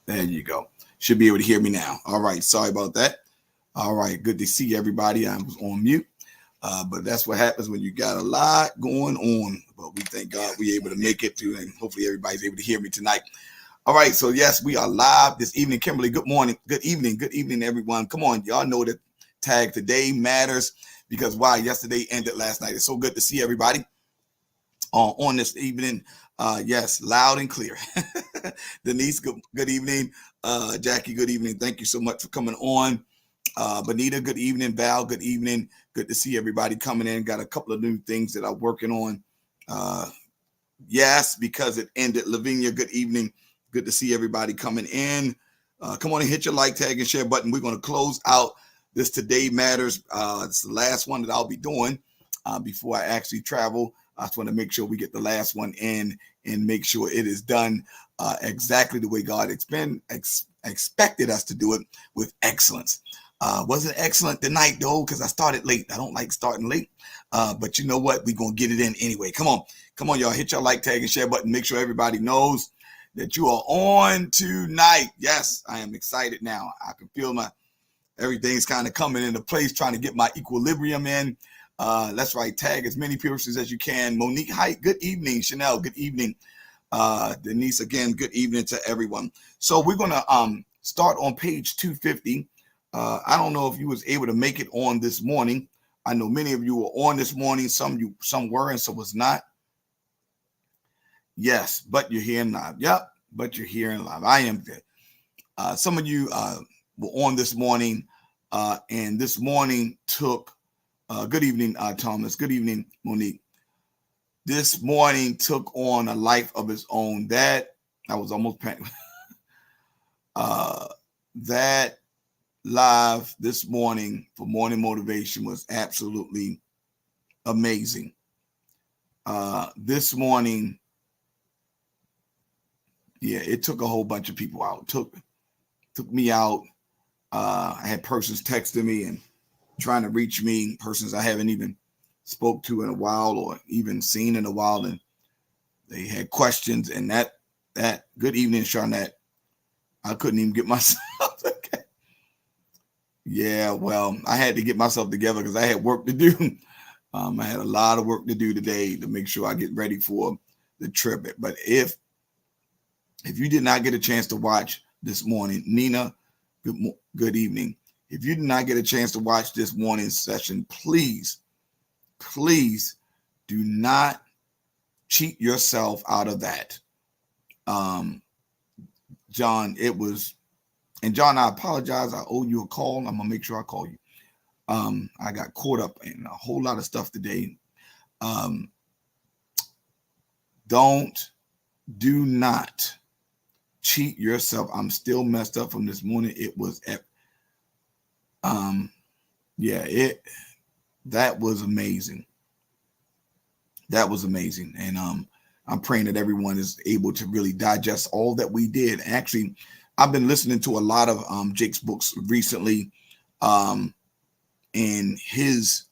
There you go. Should be able to hear me now. All right. Sorry about that. All right. Good to see everybody. I was on mute. But that's what happens when you got a lot going on. But we thank God we able to make it through, and hopefully everybody's able to hear me tonight. All right. So yes, we are live this evening. Kimberly, good morning. Good evening. Good evening, everyone. Come on. Y'all know that tag today matters because why? Yesterday ended last night. It's so good to see everybody on this evening. Yes, loud and clear. Denise, good evening. Jackie, good evening. Thank you so much for coming on. Bonita, good evening. Val, good evening. Good to see everybody coming in. Got a couple of new things that I'm working on. Uh, yes, because it ended. Lavinia, good evening. Good to see everybody coming in. Come on and hit your like, tag, and share button. We're going to close out this Today Matters. It's the last one that I'll be doing before I actually travel. I just want to make sure we get the last one in and make sure it is done exactly the way God expected us to do it with excellence. Wasn't excellent tonight though, because I started late. I don't like starting late. But you know what? We're going to get it in anyway. Come on, y'all. Hit your like, tag, and share button. Make sure everybody knows that you are on tonight. Yes, I am excited now. I can feel everything's kind of coming into place, trying to get my equilibrium in. That's right. Tag as many persons as you can. Monique Height, good evening. Chanel, good evening. Denise, again, good evening to everyone. So we're going to start on page 250. I don't know if you was able to make it on this morning. I know many of you were on this morning. Some were and some was not. Yes, but you're here live. Yep, but you're here live. I am good. Some of you were on this morning, and this morning took. Good evening, Thomas. Good evening, Monique. This morning took on a life of its own. That I was almost that live this morning for morning motivation was absolutely amazing. This morning, yeah, it took a whole bunch of people out. Took me out. I had persons texting me and trying to reach me, persons I haven't even spoke to in a while or even seen in a while, and they had questions. And that good evening, Charnette. I couldn't even get myself okay. Yeah, well, I had to get myself together because I had work to do. I had a lot of work to do today to make sure I get ready for the trip. But if you did not get a chance to watch this morning, Nina, good evening. If you did not get a chance to watch this morning's session, please do not cheat yourself out of that. John, it was, and John, I apologize. I owe you a call. I'm gonna make sure I call you. I got caught up in a whole lot of stuff today. Do not cheat yourself. I'm still messed up from this morning. It was, that was amazing. That was amazing, and I'm praying that everyone is able to really digest all that we did. Actually, I've been listening to a lot of Jake's books recently, and his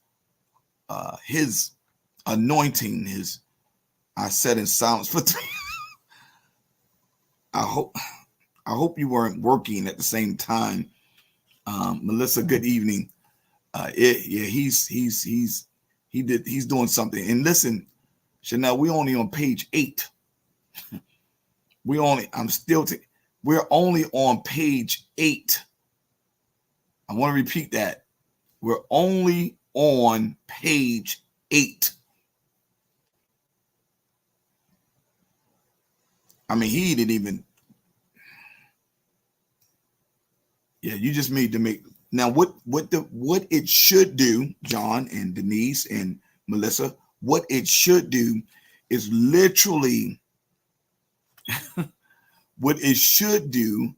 anointing, I sat in silence for 3. I hope you weren't working at the same time. Melissa, good evening. He's doing something. And listen, Chanel, we're only on page 8. We're only on page 8. I want to repeat that. We're only on page 8. I mean, he didn't even. Yeah, you just need to make now what it should do, John and Denise and Melissa. What it should do is literally what it should do,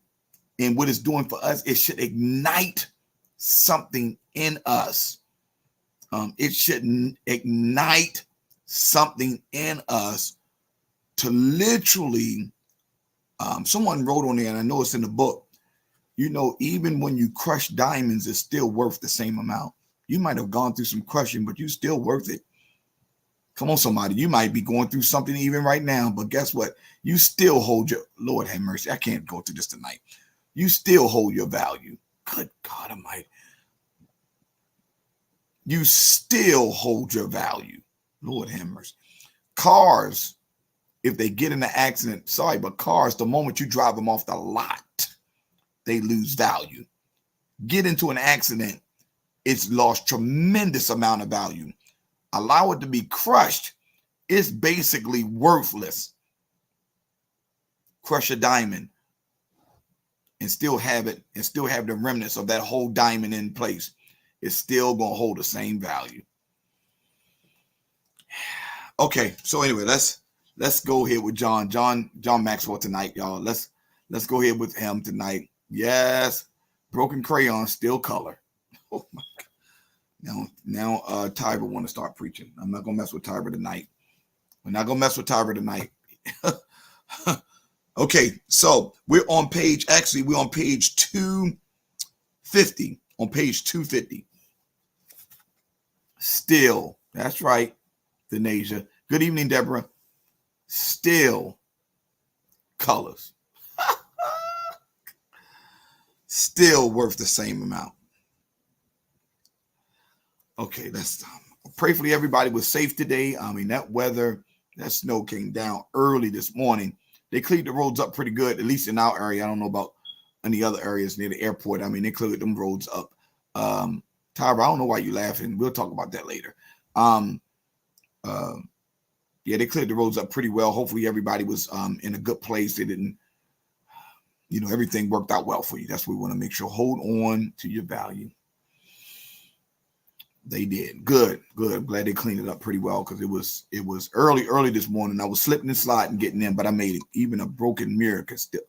and what it's doing for us. It should ignite something in us. It should ignite something in us to literally. Someone wrote on there, and I know it's in the book. You know, even when you crush diamonds, it's still worth the same amount. You might have gone through some crushing, but you're still worth it. Come on, somebody. You might be going through something even right now, but guess what? You still hold your, Lord have mercy. I can't go through this tonight. You still hold your value. Good God Almighty. You still hold your value. Lord have mercy. Cars, if they get in an accident, sorry, but cars, the moment you drive them off the lot, they lose value. Get into an accident, it's lost tremendous amount of value. Allow it to be crushed, it's basically worthless. Crush a diamond and still have it, and still have the remnants of that whole diamond in place. It's still going to hold the same value. Okay, so anyway, let's go ahead with John Maxwell tonight, y'all. Let's go ahead with him tonight. Yes, broken crayon, still color. Oh my God. Now Tyra want to start preaching. I'm not gonna mess with Tyra tonight. We're not gonna mess with Tyra tonight. Okay, so we're on page 250. On page 250. Still, that's right, Denasia. Good evening, Deborah. Still colors. Still worth the same amount. Okay, let's prayerfully everybody was safe today. I mean, that weather, that snow came down early this morning. They cleaned the roads up pretty good, at least in our area. I don't know about any other areas near the airport. I mean, they cleared them roads up. Tyra, I don't know why you're laughing. We'll talk about that later. Yeah, they cleared the roads up pretty well. Hopefully everybody was in a good place. They didn't, everything worked out well for you. That's what we want to make sure. Hold on to your value. They did. Good. I'm glad they cleaned it up pretty well, because it was early this morning. I was slipping and sliding getting in, but I made it. Even a broken mirror could still.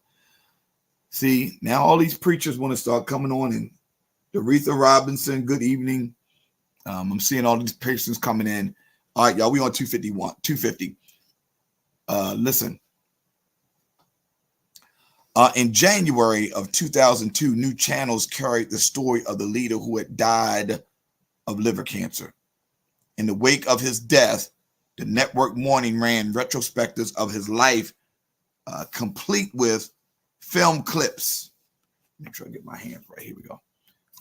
See, now all these preachers want to start coming on. And Aretha Robinson, good evening. I'm seeing all these patients coming in. All right, y'all, we on 250. Listen. In January of 2002, New Channels carried the story of the leader who had died of liver cancer. In the wake of his death, the network morning ran retrospectives of his life, complete with film clips. Make sure I get my hands right. Here we go.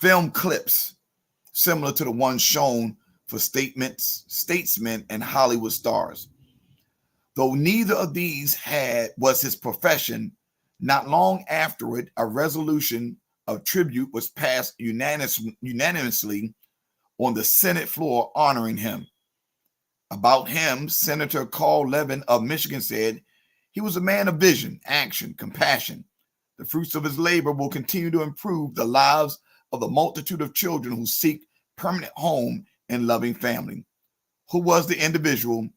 Film clips similar to the ones shown for statesmen and Hollywood stars. Though neither of these was his profession, not long afterward, a resolution of tribute was passed unanimously on the Senate floor honoring him. About him, Senator Carl Levin of Michigan said, "He was a man of vision, action, compassion. The fruits of his labor will continue to improve the lives of the multitude of children who seek permanent home and loving family." Who was the individual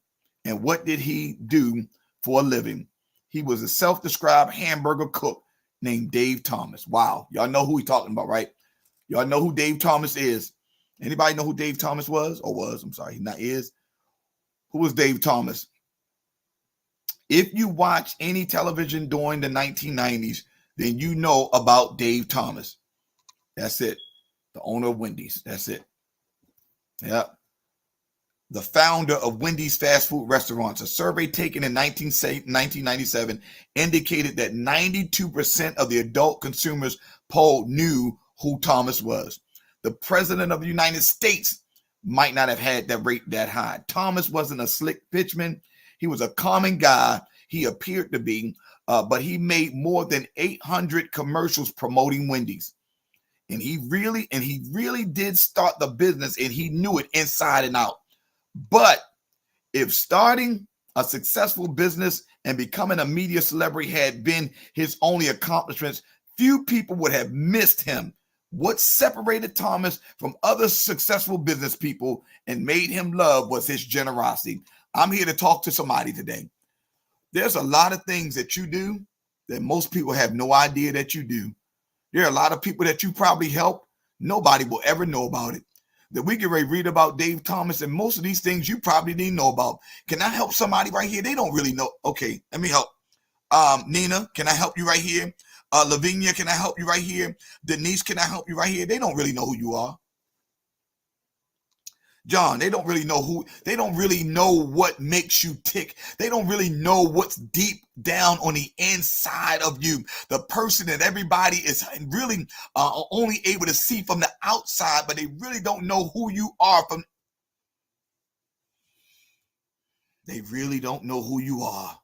and what did he do for a living? He was a self-described hamburger cook named Dave Thomas. Wow. Y'all know who he's talking about, right? Y'all know who Dave Thomas is. Anybody know who Dave Thomas was? Or was? I'm sorry, he not is. Who was Dave Thomas? If you watch any television during the 1990s, then you know about Dave Thomas. That's it. The owner of Wendy's. That's it. Yep. The founder of Wendy's fast food restaurants. A survey taken in 1997 indicated that 92% of the adult consumers polled knew who Thomas was. The president of the United States might not have had that rate that high. Thomas wasn't a slick pitchman. He was a common guy. He appeared to be, but he made more than 800 commercials promoting Wendy's. And he really did start the business, and he knew it inside and out. But if starting a successful business and becoming a media celebrity had been his only accomplishments, few people would have missed him. What separated Thomas from other successful business people and made him loved was his generosity. I'm here to talk to somebody today. There's a lot of things that you do that most people have no idea that you do. There are a lot of people that you probably help. Nobody will ever know about it. That we can read about Dave Thomas, and most of these things you probably didn't know about. Can I help somebody right here? They don't really know. Okay, let me help. Nina, can I help you right here? Lavinia, can I help you right here? Denise, can I help you right here? They don't really know who you are. John, they don't really know they don't really know what makes you tick. They don't really know what's deep down on the inside of you. The person that everybody is really only able to see from the outside, but they really don't know who you are from. They really don't know who you are.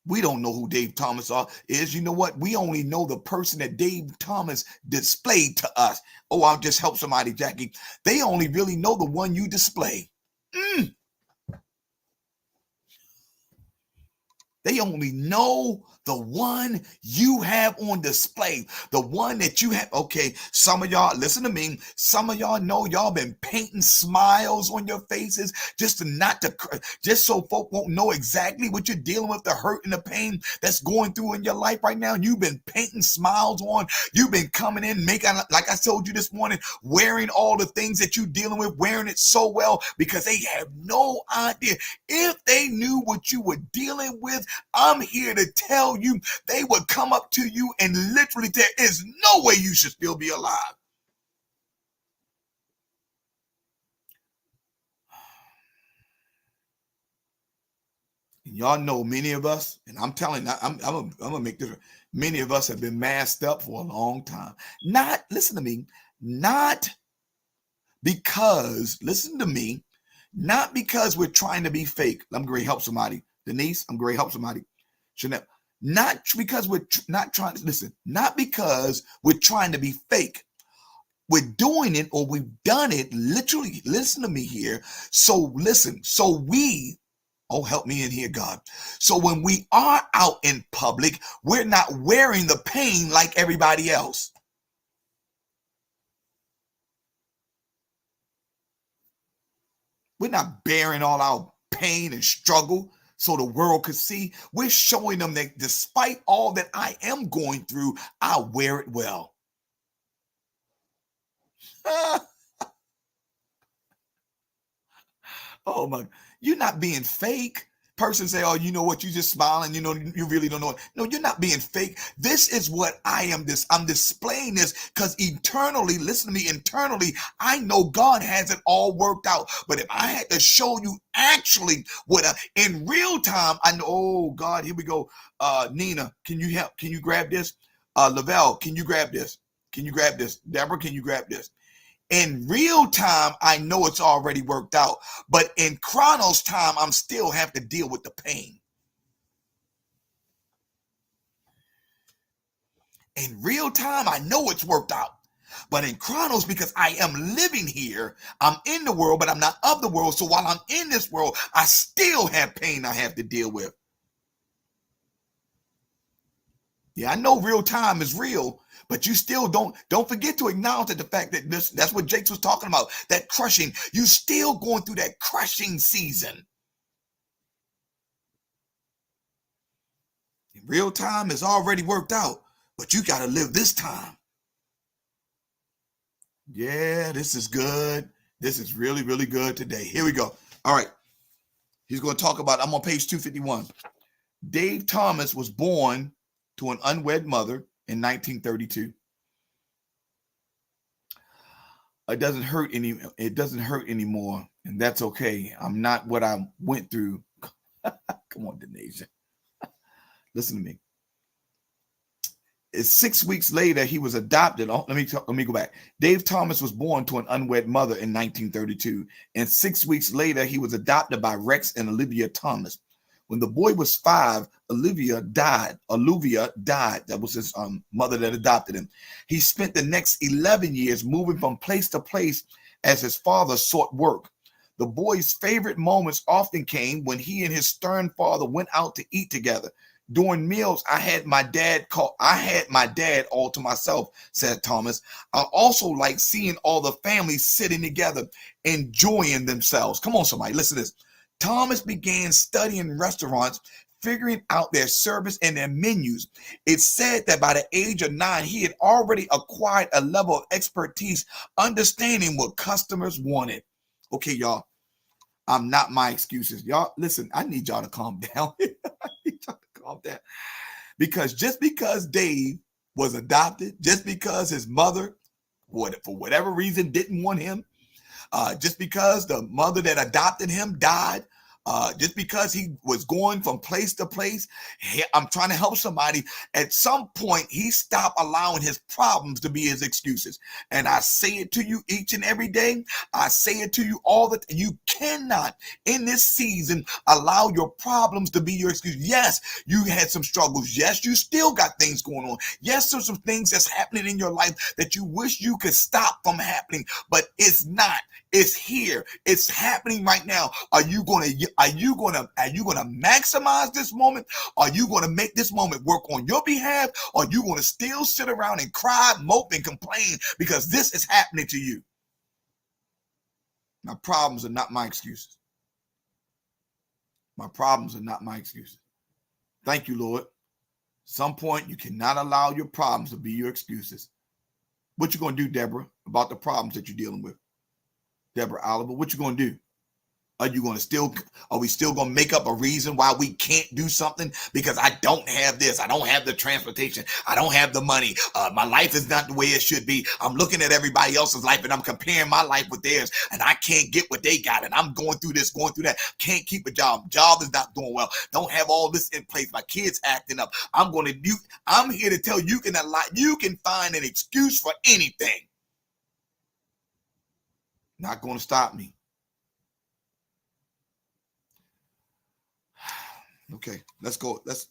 We don't know who Dave Thomas is. You know what? We only know the person that Dave Thomas displayed to us. Oh, I'll just help somebody, Jackie. They only really know the one you display. They only know the one you have on display, the one that you have. Okay, some of y'all, listen to me. Some of y'all know y'all been painting smiles on your faces just just so folk won't know exactly what you're dealing with, the hurt and the pain that's going through in your life right now. You've been painting smiles on. You've been coming in, making, like I told you this morning, wearing all the things that you're dealing with, wearing it so well because they have no idea. If they knew what you were dealing with, I'm here to tell you, they would come up to you and literally there is no way you should still be alive. And y'all know many of us, and I'm telling you, I'm gonna make this. Many of us have been masked up for a long time. Not, listen to me, not because, listen to me, not because we're trying to be fake. I'm going to help somebody. Denise, I'm going to help somebody. Chanel, not because we're not trying to listen, not because we're trying to be fake. We're doing it or we've done it literally. Listen to me here. So listen, so we, oh, help me in here, God. So when we are out in public, we're not wearing the pain like everybody else. We're not bearing all our pain and struggle so the world could see. We're showing them that despite all that I am going through, I wear it well. Oh my, you're not being fake. Person say, oh, you know what, you just smiling, you know, you really don't know it. No, you're not being fake. This is what I am. I'm displaying this because eternally, listen to me, internally, I know God has it all worked out. But if I had to show you actually what in real time, I know, oh God, here we go. Nina, can you help? Can you grab this? Lavelle, can you grab this? Can you grab this? Deborah, can you grab this? In real time, I know it's already worked out, but in Chronos time, I'm still have to deal with the pain. In real time, I know it's worked out, but in Chronos, because I am living here, I'm in the world, but I'm not of the world. So while I'm in this world, I still have pain I have to deal with. Yeah, I know real time is real, but you still don't forget to acknowledge the fact that that's what Jakes was talking about, that crushing. You still going through that crushing season. In real time is already worked out, but you got to live this time. Yeah, this is good. This is really, really good today. Here we go. All right. He's going to talk about, I'm on page 251. Dave Thomas was born to an unwed mother in 1932. It doesn't hurt anymore, and that's okay. I'm not what I went through. Come on, Denasia. Listen to me. It's 6 weeks later he was adopted. Let me go back. Dave Thomas was born to an unwed mother in 1932, and 6 weeks later he was adopted by Rex and Olivia Thomas. When the boy was 5, Olivia died. That was his mother that adopted him. He spent the next 11 years moving from place to place as his father sought work. The boy's favorite moments often came when he and his stern father went out to eat together. During meals, I had my dad all to myself, said Thomas. I also like seeing all the families sitting together, enjoying themselves. Come on, somebody, listen to this. Thomas began studying restaurants, figuring out their service and their menus. It's said that by the age of 9, he had already acquired a level of expertise, understanding what customers wanted. Okay, y'all, I'm not my excuses. Y'all, listen, I need y'all to calm down. I need y'all to calm down. Because just because Dave was adopted, just because his mother, for whatever reason, didn't want him, Just because the mother that adopted him died, just because he was going from place to place, I'm trying to help somebody. At some point, he stopped allowing his problems to be his excuses. And I say it to you each and every day. I say it to you all the time. You cannot, in this season, allow your problems to be your excuse. Yes, you had some struggles. Yes, you still got things going on. Yes, there's some things that's happening in your life that you wish you could stop from happening, but it's not. It's here. It's happening right now. Are you gonna maximize this moment? Are you gonna make this moment work on your behalf? Or are you gonna still sit around and cry, mope, and complain because this is happening to you? My problems are not my excuses. My problems are not my excuses. Thank you, Lord. Some point you cannot allow your problems to be your excuses. What you gonna do, Deborah, about the problems that you're dealing with? Deborah Oliver, what you gonna do? Are we still gonna make up a reason why we can't do something? Because I don't have this, I don't have the transportation, I don't have the money, my life is not the way it should be. I'm looking at everybody else's life and I'm comparing my life with theirs, and I can't get what they got, and I'm going through this, going through that. Can't keep a job is not doing well, don't have all this in place, my kids acting up. I'm here to tell you, you can find an excuse for anything. Not going to stop me. Okay, let's go. Let's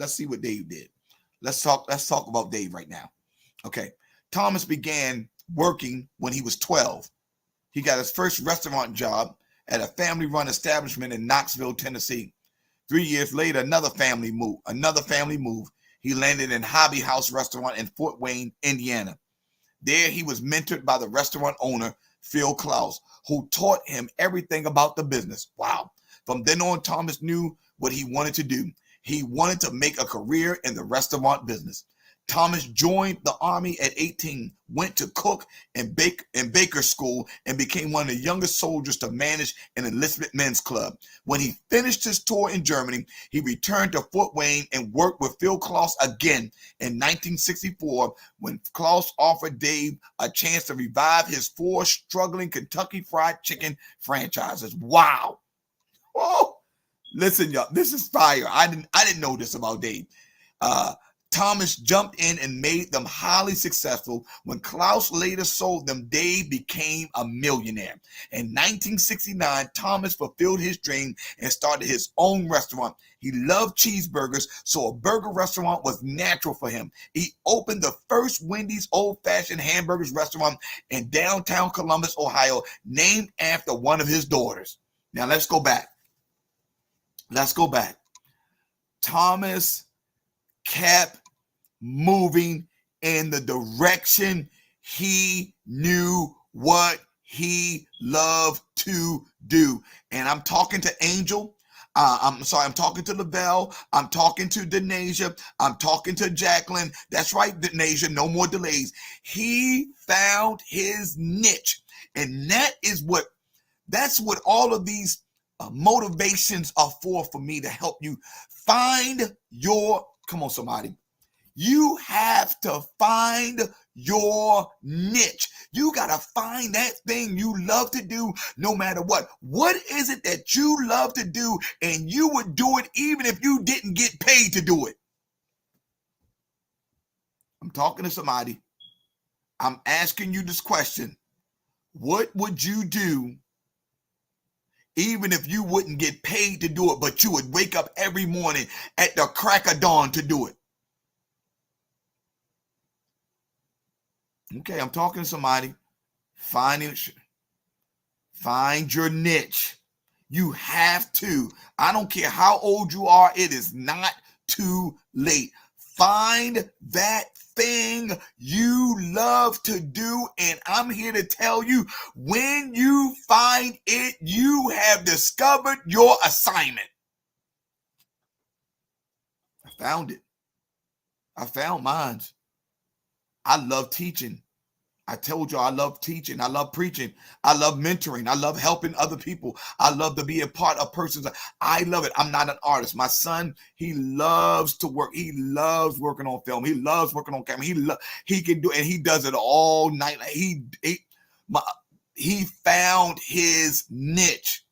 see what Dave did. Let's talk about Dave right now. Okay, Thomas began working when he was 12. He got his first restaurant job at a family-run establishment in Knoxville, Tennessee. 3 years later, another family move. He landed in Hobby House Restaurant in Fort Wayne, Indiana. There, he was mentored by the restaurant owner, Phil Klaus, who taught him everything about the business. Wow. From then on, Thomas knew what he wanted to do. He wanted to make a career in the restaurant business. Thomas joined the Army at 18, went to cook and baker school, and became one of the youngest soldiers to manage an enlistment men's club. When he finished his tour in Germany, he returned to Fort Wayne and worked with Phil Klaus again in 1964, when Klaus offered Dave a chance to revive his 4 struggling Kentucky Fried Chicken franchises. Wow. Oh, listen, y'all, this is fire. I didn't know this about Dave. Thomas jumped in and made them highly successful. When Klaus later sold them, Dave became a millionaire. In 1969, Thomas fulfilled his dream and started his own restaurant. He loved cheeseburgers, so a burger restaurant was natural for him. He opened the first Wendy's old-fashioned hamburgers restaurant in downtown Columbus, Ohio, named after one of his daughters. Now, let's go back. Thomas kept moving in the direction he knew what he loved to do. And I'm talking to Angel. I'm talking to Lavelle. I'm talking to Denasia. I'm talking to Jacqueline. That's right, Denasia, no more delays. He found his niche. And that's what all of these motivations are for me, to help you find your, come on somebody, you have to find your niche. You got to find that thing you love to do no matter what. What is it that you love to do and you would do it even if you didn't get paid to do it? I'm talking to somebody. I'm asking you this question. What would you do even if you wouldn't get paid to do it, but you would wake up every morning at the crack of dawn to do it? Okay, I'm talking to somebody. Find your niche. You have to. I don't care how old you are. It is not too late. Find that thing you love to do. And I'm here to tell you, when you find it, you have discovered your assignment. I found it. I found mine. I love teaching. I told you I love teaching. I love preaching. I love mentoring. I love helping other people. I love to be a part of persons. I love it. I'm not an artist. My son, he loves to work. He loves working on film. He loves working on camera. He can do it, and he does it all night. he found his niche.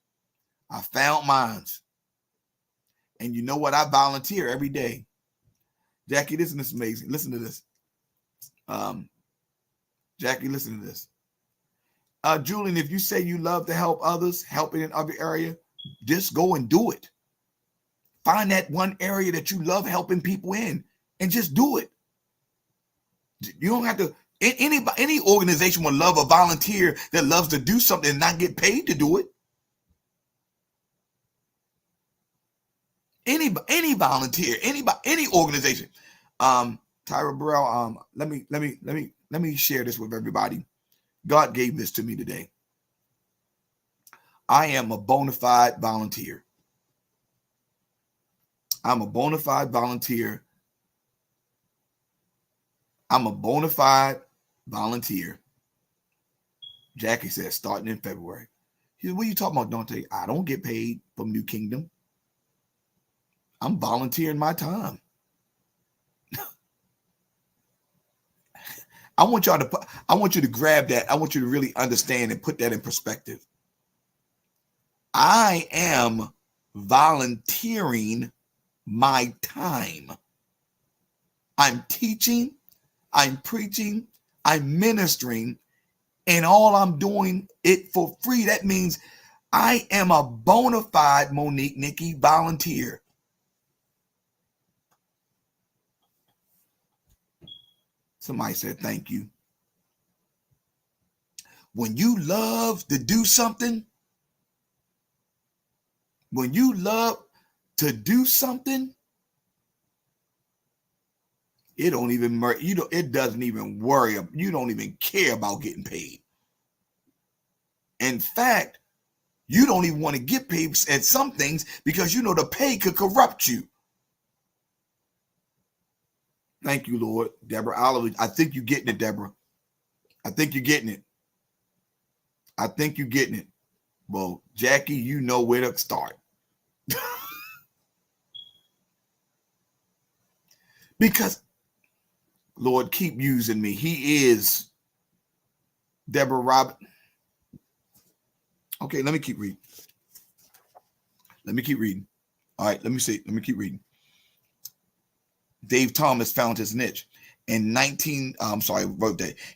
I found mine. And you know what? I volunteer every day. Jackie, this is amazing. Listen to this. Jackie, listen to this. Julian, if you say you love to help others, helping in other area, just go and do it. Find that one area that you love helping people in and just do it. You don't have to. Any organization would love a volunteer that loves to do something and not get paid to do it. Any volunteer, any organization. Tyra Burrell, let me share this with everybody. God gave this to me today. I am a bona fide volunteer. I'm a bona fide volunteer. I'm a bona fide volunteer. Jackie says, starting in February. He said, what are you talking about, Dante? I don't get paid from New Kingdom. I'm volunteering my time. I want you to grab that. I want you to really understand and put that in perspective. I am volunteering my time. I'm teaching, I'm preaching, I'm ministering, and all I'm doing it for free. That means I am a bona fide, Monique, Nikki, volunteer. Somebody said, thank you. When you love to do something, when you love to do something, it don't even, it doesn't even worry. You don't even care about getting paid. In fact, you don't even want to get paid at some things because you know the pay could corrupt you. Thank you, Lord. Deborah Oliver, I think you're getting it, Deborah. I think you're getting it. I think you're getting it. Well, Jackie, you know where to start. Because, Lord, keep using me. He is Deborah Robin. Okay, let me keep reading. All right, let me keep reading. Dave Thomas found his niche. In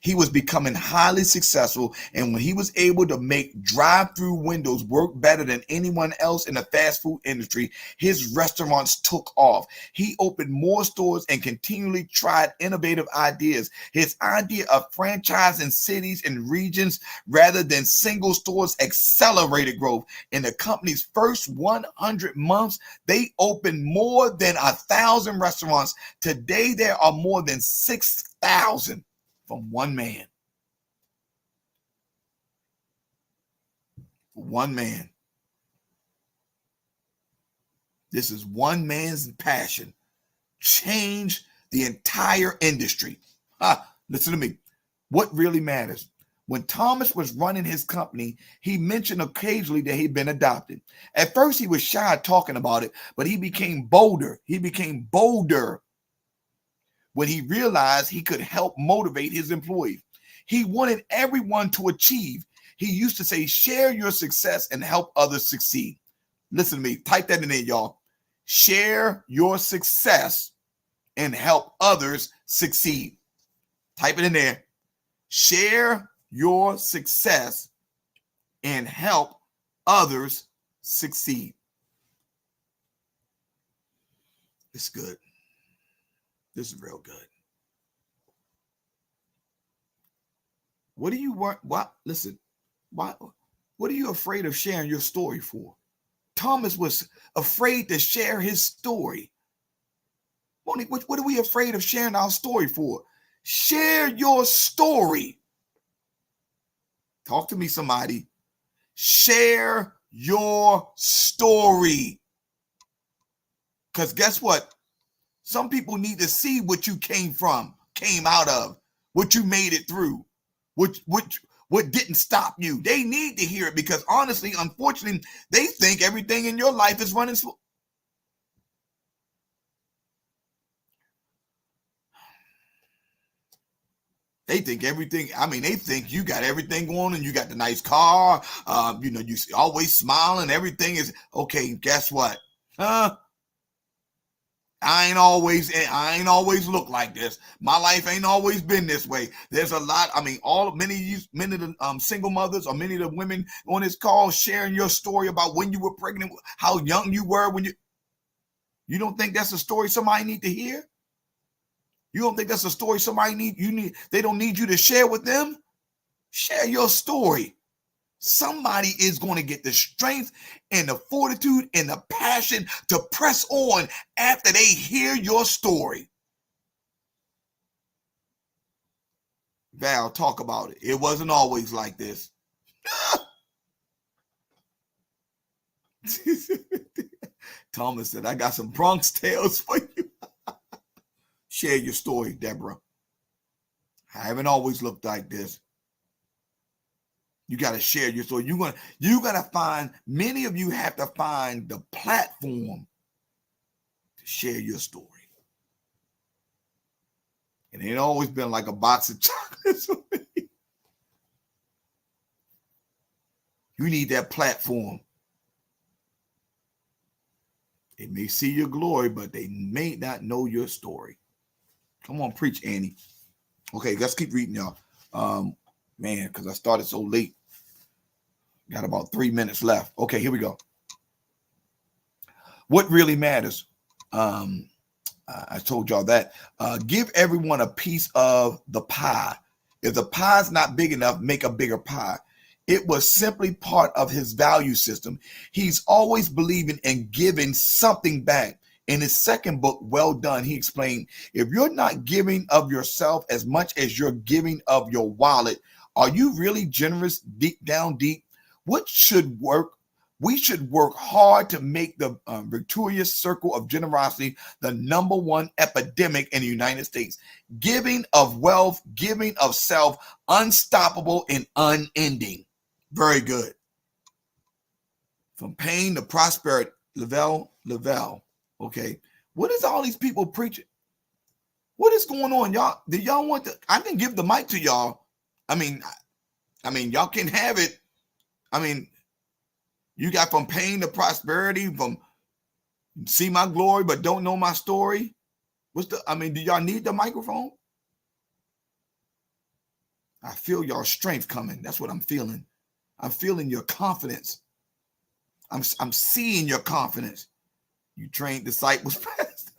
he was becoming highly successful, and when he was able to make drive-through windows work better than anyone else in the fast food industry, his restaurants took off. He opened more stores and continually tried innovative ideas. His idea of franchising cities and regions rather than single stores accelerated growth. In the company's first 100 months, they opened more than 1,000 restaurants. Today, there are more than 6,000 from one man. One man. This is one man's passion. Change the entire industry. Listen to me. What really matters? When Thomas was running his company, he mentioned occasionally that he'd been adopted. At first, he was shy talking about it, but he became bolder. When he realized he could help motivate his employees. He wanted everyone to achieve. He used to say, share your success and help others succeed. Listen to me. Type that in there, y'all. Share your success and help others succeed. Type it in there. Share your success and help others succeed. It's good. This is real good. What do you want? What? Listen, what are you afraid of sharing your story for? Thomas was afraid to share his story. Monique, what are we afraid of sharing our story for? Share your story. Talk to me, somebody. Share your story. Because guess what? Some people need to see what you came out of, what you made it through, what didn't stop you. They need to hear it because honestly, unfortunately, they think everything in your life is running slow. They think everything. I mean, they think you got everything going on and you got the nice car. You always smiling. Everything is okay. Guess what? Huh? I ain't always look like this. My life ain't always been this way. There's a lot. I mean, many of the single mothers or many of the women on this call sharing your story about when you were pregnant, how young you were when you don't think that's a story somebody need to hear? You don't think that's a story somebody they don't need you to share with them? Share your story. Somebody is going to get the strength and the fortitude and the passion to press on after they hear your story. Val, talk about it. It wasn't always like this. Thomas said, I got some Bronx tales for you. Share your story, Deborah. I haven't always looked like this. You got to share your story. You got to find, many of you have to find the platform to share your story. And it ain't always been like a box of chocolates. You need that platform. They may see your glory, but they may not know your story. Come on, preach, Annie. Okay, let's keep reading, y'all. Man, because I started so late. Got about 3 minutes left. Okay, here we go. What really matters? I told y'all that. Give everyone a piece of the pie. If the pie's not big enough, make a bigger pie. It was simply part of his value system. He's always believing in giving something back. In his second book, Well Done, he explained, if you're not giving of yourself as much as you're giving of your wallet, are you really generous deep down deep? What should work? We should work hard to make the virtuous circle of generosity the #1 epidemic in the United States. Giving of wealth, giving of self, unstoppable and unending. Very good. From pain to prosperity. Lavelle. Okay. What is all these people preaching? What is going on, y'all? Do y'all want to? I can give the mic to y'all. I mean, y'all can have it. I mean, you got from pain to prosperity, from see my glory, but don't know my story. Do y'all need the microphone? I feel your strength coming. That's what I'm feeling. I'm feeling your confidence. I'm seeing your confidence. You trained disciples fast.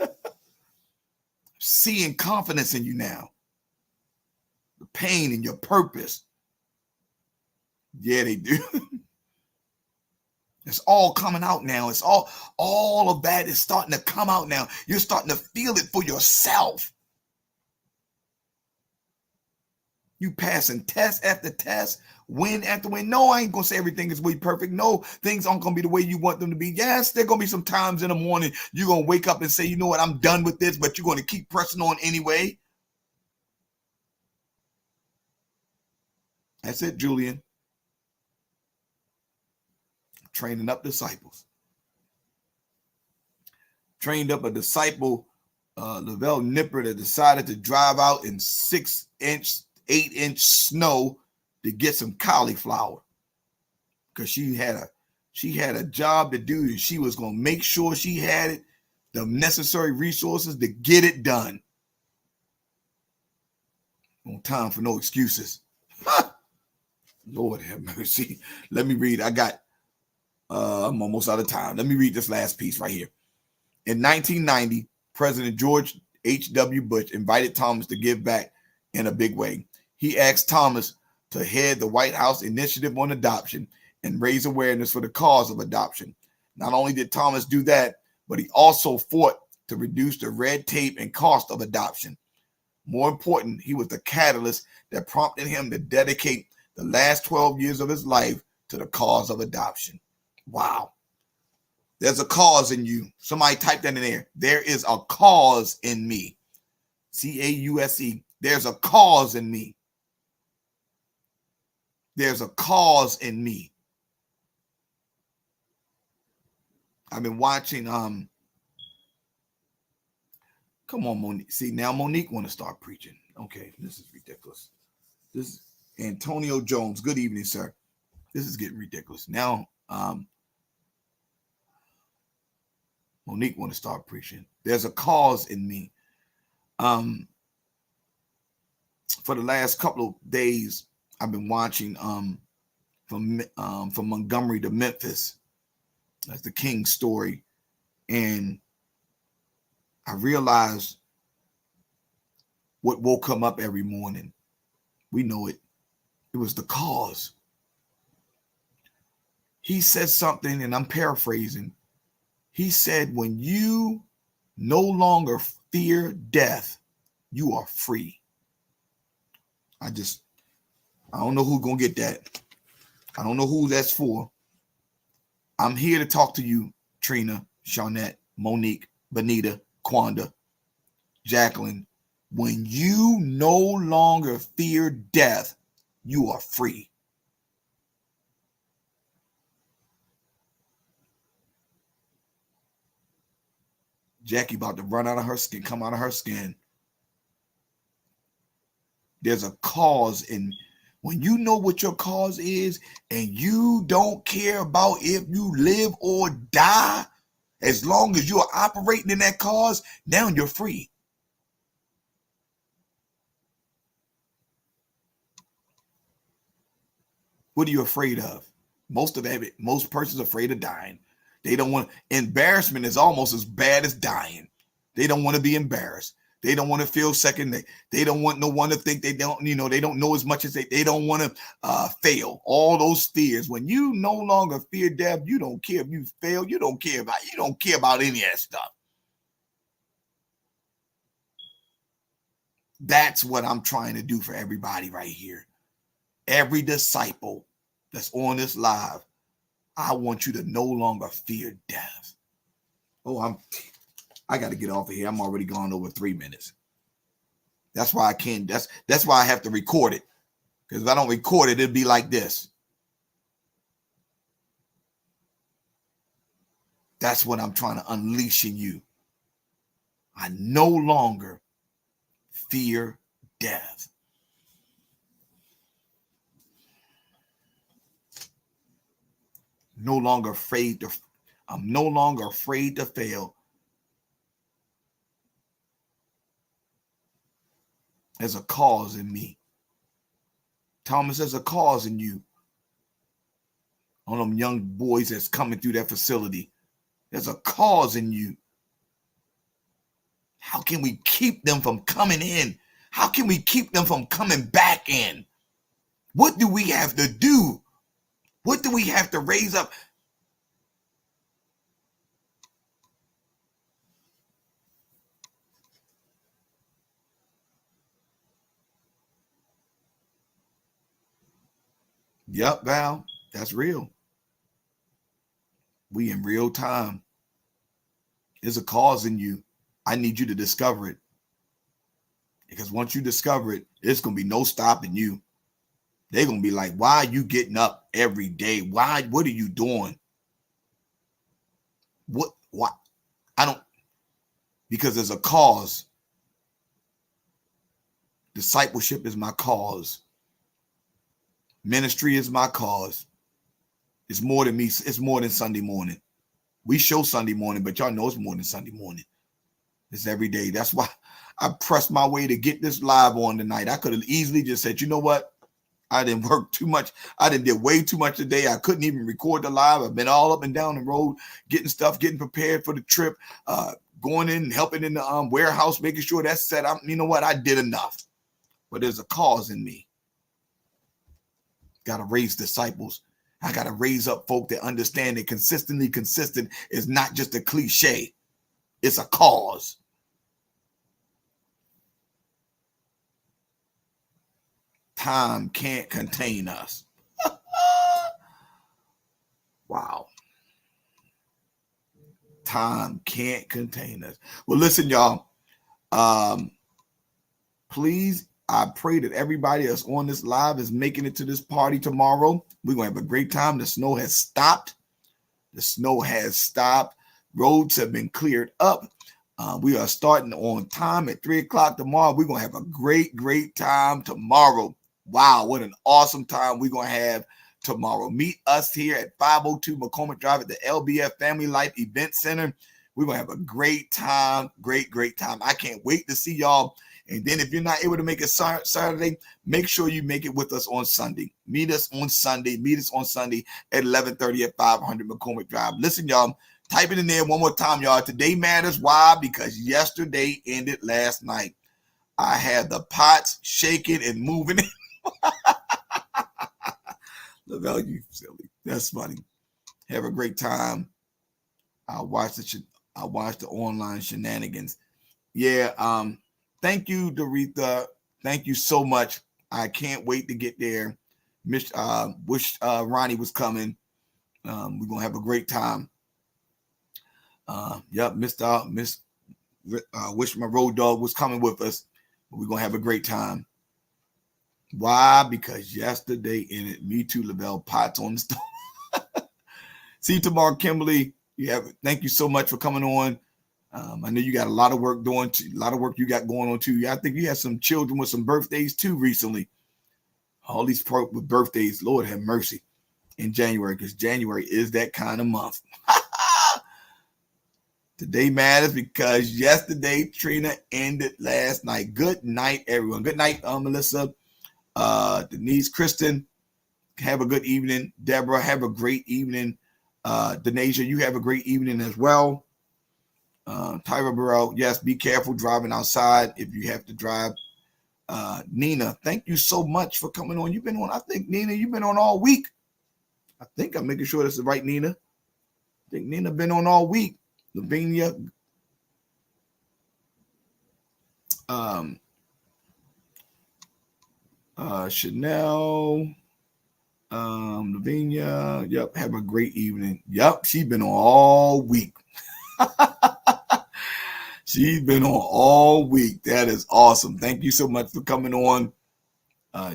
Seeing confidence in you now. The pain in your purpose. Yeah, they do. It's all coming out now. It's all of that is starting to come out now. You're starting to feel it for yourself. You passing test after test, win after win. No, I ain't gonna say everything is way perfect. No, things aren't gonna be the way you want them to be. Yes, there gonna be some times in the morning you're gonna wake up and say, you know what, I'm done with this, but you're gonna keep pressing on anyway. That's it, Julian. Training up disciples. Trained up a disciple, Lavelle Nipper, that decided to drive out in 8-inch snow to get some cauliflower because she had a job to do, and she was going to make sure she had the necessary resources to get it done. No time for no excuses. Lord have mercy. Let me read. I'm almost out of time. Let me read this last piece right here. In 1990, President George H.W. Bush invited Thomas to give back in a big way. He asked Thomas to head the White House Initiative on Adoption and raise awareness for the cause of adoption. Not only did Thomas do that, but he also fought to reduce the red tape and cost of adoption. More important, he was the catalyst that prompted him to dedicate the last 12 years of his life to the cause of adoption. Wow. There's a cause in you. Somebody type that in there. There is a cause in me. C-A-U-S-E. There's a cause in me. There's a cause in me. I've been watching, come on, Monique. See, now Monique want to start preaching. Okay, this is ridiculous. This is Antonio Jones. Good evening, sir. This is getting ridiculous. Now, Monique want to start preaching. There's a cause in me. For the last couple of days, I've been watching from Montgomery to Memphis. That's the King story. And I realized what woke him up every morning. We know it. It was the cause. He said something, and I'm paraphrasing. He said, when you no longer fear death, you are free. I don't know who's going to get that. I don't know who that's for. I'm here to talk to you, Trina, Shawnette, Monique, Benita, Quanda, Jacqueline. When you no longer fear death, you are free. Jackie about to run out of her skin, come out of her skin. There's a cause in when you know what your cause is and you don't care about if you live or die, as long as you're operating in that cause, now you're free. What are you afraid of? Most persons are afraid of dying. They don't want embarrassment is almost as bad as dying. They don't want to be embarrassed. They don't want to feel second. They don't want no one to think they don't know as much as they don't want to fail. All those fears. When you no longer fear death, you don't care if you fail. You don't care about any of that stuff. That's what I'm trying to do for everybody right here. Every disciple that's on this live, I want you to no longer fear death. Oh, I got to get off of here. I'm already gone over 3 minutes. That's why I can't. That's why I have to record it. Because if I don't record it, it'd be like this. That's what I'm trying to unleash in you. I no longer fear death. I'm no longer afraid to fail. There's a cause in me. Thomas, there's a cause in you. On them young boys that's coming through that facility. There's a cause in you. How can we keep them from coming in? How can we keep them from coming back in? What do we have to do? What do we have to raise up? Yep, Val, that's real. We in real time. There's a cause in you. I need you to discover it. Because once you discover it, it's going to be no stopping you. They're going to be like, why are you getting up every day? What are you doing? What? Because there's a cause. Discipleship is my cause. Ministry is my cause. It's more than me. It's more than Sunday morning. We show Sunday morning, but y'all know it's more than Sunday morning. It's every day. That's why I pressed my way to get this live on tonight. I could have easily just said, you know what? I didn't work too much. I did way too much today. I couldn't even record the live. I've been all up and down the road, getting prepared for the trip, going in and helping in the warehouse, making sure that's set up. You know what? I did enough. But there's a cause in me. Got to raise disciples. I got to raise up folk that understand that consistent is not just a cliche. It's a cause. Time can't contain us. Wow. Time can't contain us. Well, listen, y'all. Please, I pray that everybody that's on this live is making it to this party tomorrow. We're going to have a great time. The snow has stopped. Roads have been cleared up. We are starting on time at 3 o'clock tomorrow. We're going to have a great time tomorrow. Wow, what an awesome time we're going to have tomorrow. Meet us here at 502 McCormick Drive at the LBF Family Life Event Center. We're going to have a great time, great time. I can't wait to see y'all. And then if you're not able to make it Saturday, make sure you make it with us on Sunday. Meet us on Sunday at 11:30 at 500 McCormick Drive. Listen, y'all, type it in there one more time, y'all. Today matters. Why? Because yesterday ended last night. I had the pots shaking and moving. Lavelle, you silly. That's funny. Have a great time. I watched the online shenanigans. Yeah. Thank you, Doretha. Thank you so much. I can't wait to get there. Wish Ronnie was coming. We're gonna have a great time. Yep, Wish my road dog was coming with us. We're gonna have a great time. Why? Because yesterday in it, me too, Lavelle, pots on the stove. See you tomorrow, Kimberly. Thank you so much for coming on. I know you got a lot of work you got going on too. I think you had some children with some birthdays too recently. All these with birthdays, Lord have mercy, in January, because January is that kind of month. Today matters because yesterday Trina ended last night. Good night, everyone. Good night, Melissa, Denise, Kristen. Have a good evening. Deborah, have a great evening. Denasia, you have a great evening as well. Tyra Burrell, yes, be careful driving outside if you have to drive. Nina, thank you so much for coming on. You've been on, I think, Nina, you've been on all week. I think I'm making sure that's the right Nina. I think Nina been on all week. Lavinia, Chanel, Lavinia, yep, have a great evening. Yep, she's been on all week. She's been on all week. That is awesome. Thank you so much for coming on.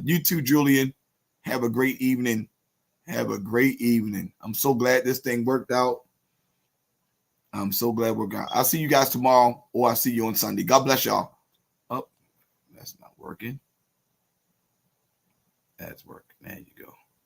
You too, Julian. Have a great evening. Have a great evening. I'm so glad this thing worked out. I'm so glad we're going. I'll see you guys tomorrow, or I'll see you on Sunday. God bless y'all. Oh, that's not working. That's working. There you go.